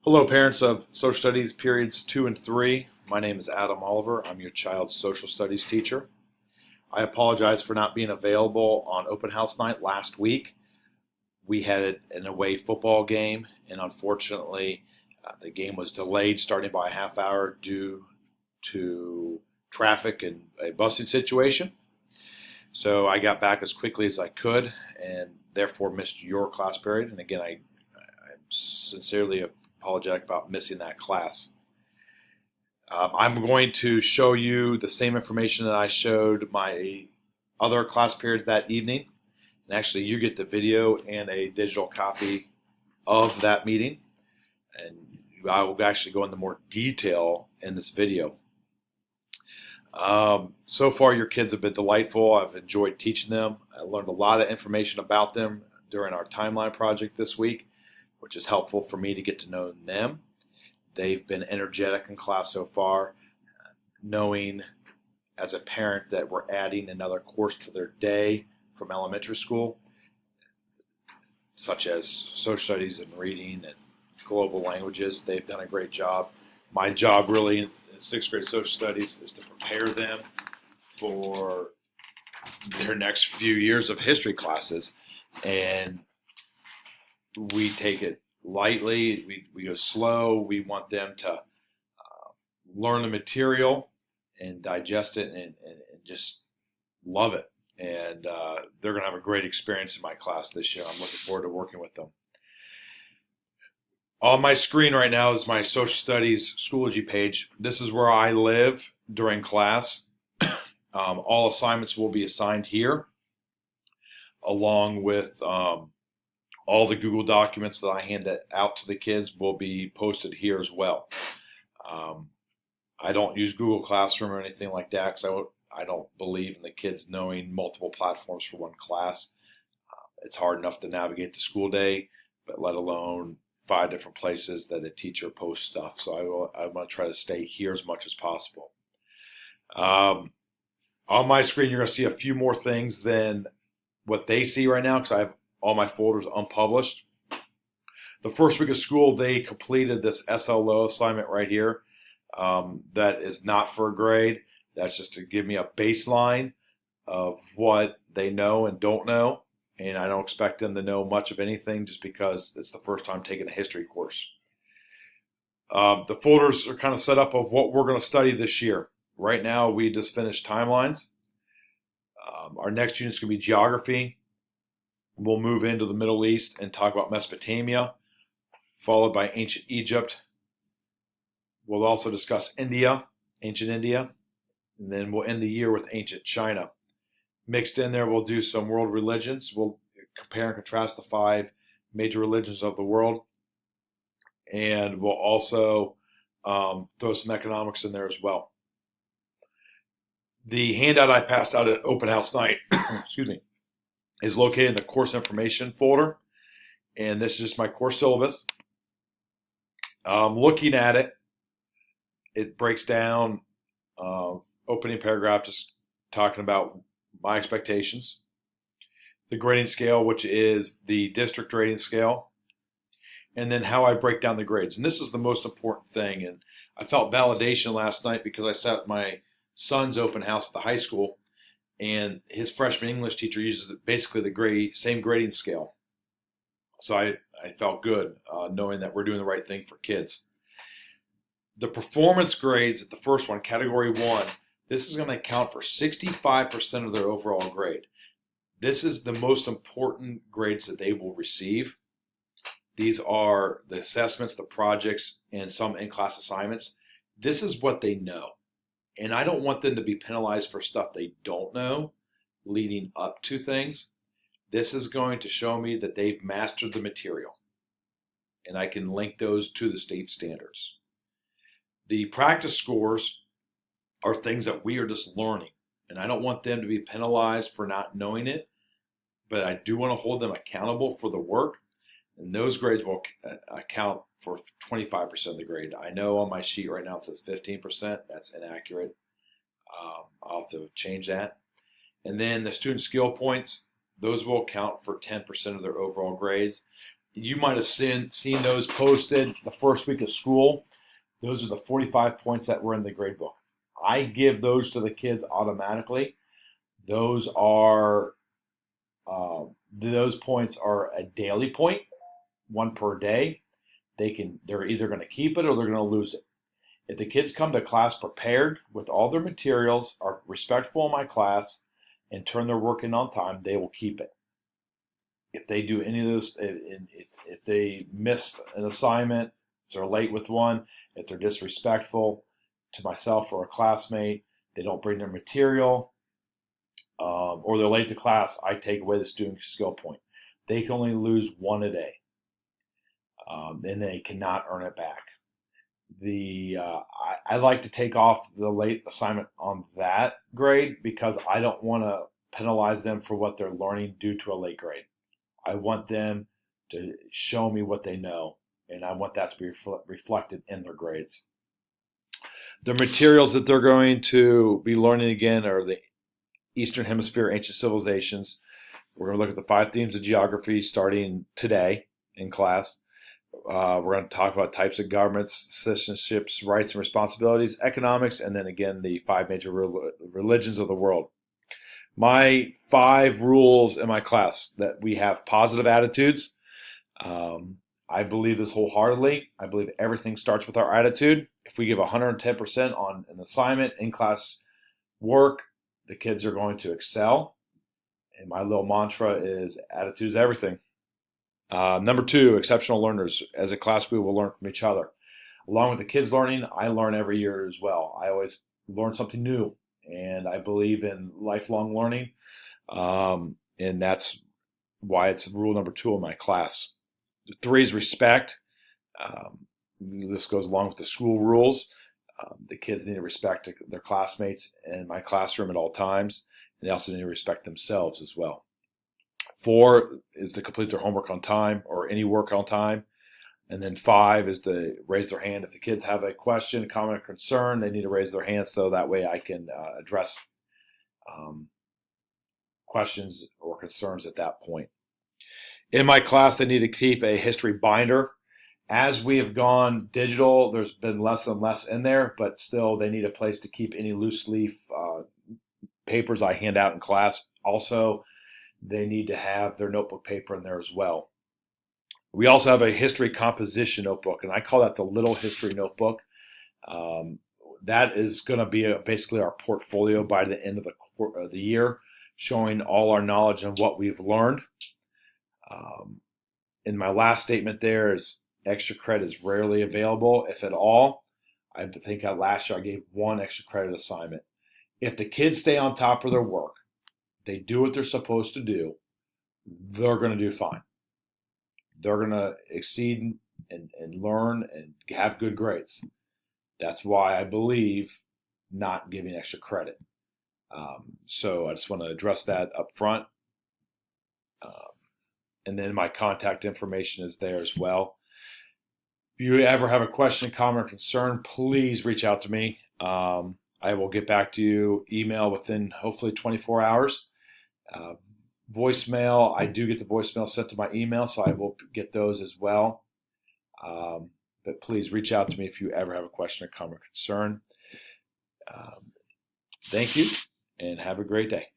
Hello, parents of social studies periods 2 and 3. My name is Adam Oliver. I'm your child's social studies teacher. I apologize for not being available on open house night last week. We had an away football game, and unfortunately, the game was delayed starting by a half hour due to traffic and a busing situation. So I got back as quickly as I could and therefore missed your class period. And again, I'm sincerely apologetic about missing that class. I'm going to show you the same information that I showed my other class periods that evening. And actually, you get the video and a digital copy of that meeting. And I will actually go into more detail in this video. So far, your kids have been delightful. I've enjoyed teaching them. I learned a lot of information about them during our timeline project this week, which is helpful for me to get to know them. They've been energetic in class so far, knowing as a parent that we're adding another course to their day from elementary school, such as social studies and reading and global languages. They've done a great job. My job really in sixth grade social studies is to prepare them for their next few years of history classes. And we take it lightly. We go slow. We want them to learn the material and digest it and just love it. And they're going to have a great experience in my class this year. I'm looking forward to working with them. On my screen right now is my social studies Schoology page. This is where I live during class. All assignments will be assigned here, along with all the Google documents that I hand out to the kids will be posted here as well. I don't use Google Classroom or anything like that because I don't believe in the kids knowing multiple platforms for one class. It's hard enough to navigate the school day, but let alone 5 different places that a teacher posts stuff. So I'm going to try to stay here as much as possible. On my screen, you're going to see a few more things than what they see right now because I have all my folders unpublished. The first week of school, they completed this SLO assignment right here. That is not for a grade. That's just to give me a baseline of what they know and don't know. And I don't expect them to know much of anything just because it's the first time taking a history course. The folders are kind of set up of what we're going to study this year. Right now, we just finished timelines. Our next unit is going to be geography. We'll move into the Middle East and talk about Mesopotamia, followed by ancient Egypt. We'll also discuss India, ancient India, and then we'll end the year with ancient China. Mixed in there, we'll do some world religions. We'll compare and contrast the 5 major religions of the world. And we'll also throw some economics in there as well. The handout I passed out at open house night, excuse me, is located in the course information folder. And this is just my course syllabus. Looking at it, it breaks down opening paragraph just talking about my expectations, the grading scale, which is the district rating scale, and then how I break down the grades. And this is the most important thing. And I felt validation last night because I sat at my son's open house at the high school, and his freshman English teacher uses basically the same grading scale. So I felt good knowing that we're doing the right thing for kids. The performance grades at the first one, category 1, this is going to account for 65% of their overall grade. This is the most important grades that they will receive. These are the assessments, the projects, and some in-class assignments. This is what they know. And I don't want them to be penalized for stuff they don't know leading up to things. This is going to show me that they've mastered the material. And I can link those to the state standards. The practice scores are things that we are just learning. And I don't want them to be penalized for not knowing it, but I do want to hold them accountable for the work. And those grades will account for 25% of the grade. I know on my sheet right now it says 15%. That's inaccurate. I'll have to change that. And then the student skill points, those will account for 10% of their overall grades. You might have seen those posted the first week of school. Those are the 45 points that were in the grade book. I give those to the kids automatically. Those are those points are a daily point, one per day. They're either going to keep it or they're going to lose it. If the kids come to class prepared with all their materials, are respectful in my class, and turn their work in on time, they will keep it. If they do any of those, if they miss an assignment, if they're late with one, if they're disrespectful to myself or a classmate, they don't bring their material, or they're late to class, I take away the student skill point. They can only lose one a day, and they cannot earn it back. I like to take off the late assignment on that grade because I don't want to penalize them for what they're learning due to a late grade. I want them to show me what they know, and I want that to be reflected in their grades. The materials that they're going to be learning again are the Eastern Hemisphere ancient civilizations. We're going to look at the 5 themes of geography starting today in class. We're going to talk about types of governments, citizenships, rights and responsibilities, economics, and then again the 5 major religions of the world. My 5 rules in my class: that we have positive attitudes. I believe this wholeheartedly. I believe everything starts with our attitude. If we give 110% on an assignment, in-class work, the kids are going to excel. And my little mantra is attitude is everything. Number 2, exceptional learners. As a class, we will learn from each other. Along with the kids learning, I learn every year as well. I always learn something new, and I believe in lifelong learning. And that's why it's rule number 2 in my class. 3 is respect. This goes along with the school rules. The kids need to respect their classmates in my classroom at all times. And they also need to respect themselves as well. 4 is to complete their homework on time or any work on time. And then 5 is to raise their hand. If the kids have a question, comment, or concern, they need to raise their hand so that way I can address questions or concerns at that point. In my class, they need to keep a history binder. As we have gone digital, there's been less and less in there, but still they need a place to keep any loose leaf papers I hand out in class. Also, they need to have their notebook paper in there as well. We also have a history composition notebook, and I call that the little history notebook. That is going to be basically our portfolio by the end of the year, showing all our knowledge and what we've learned. In my last statement there is extra credit is rarely available, if at all. I think last year I gave 1 extra credit assignment. If the kids stay on top of their work, they do what they're supposed to do, they're going to do fine. They're going to exceed and learn and have good grades. That's why I believe not giving extra credit. So I just want to address that up front. And then my contact information is there as well. If you ever have a question, comment, or concern, please reach out to me. I will get back to you, email within hopefully 24 hours. Voicemail, I do get the voicemail sent to my email, so I will get those as well. But please reach out to me if you ever have a question or comment or concern. Thank you, and have a great day.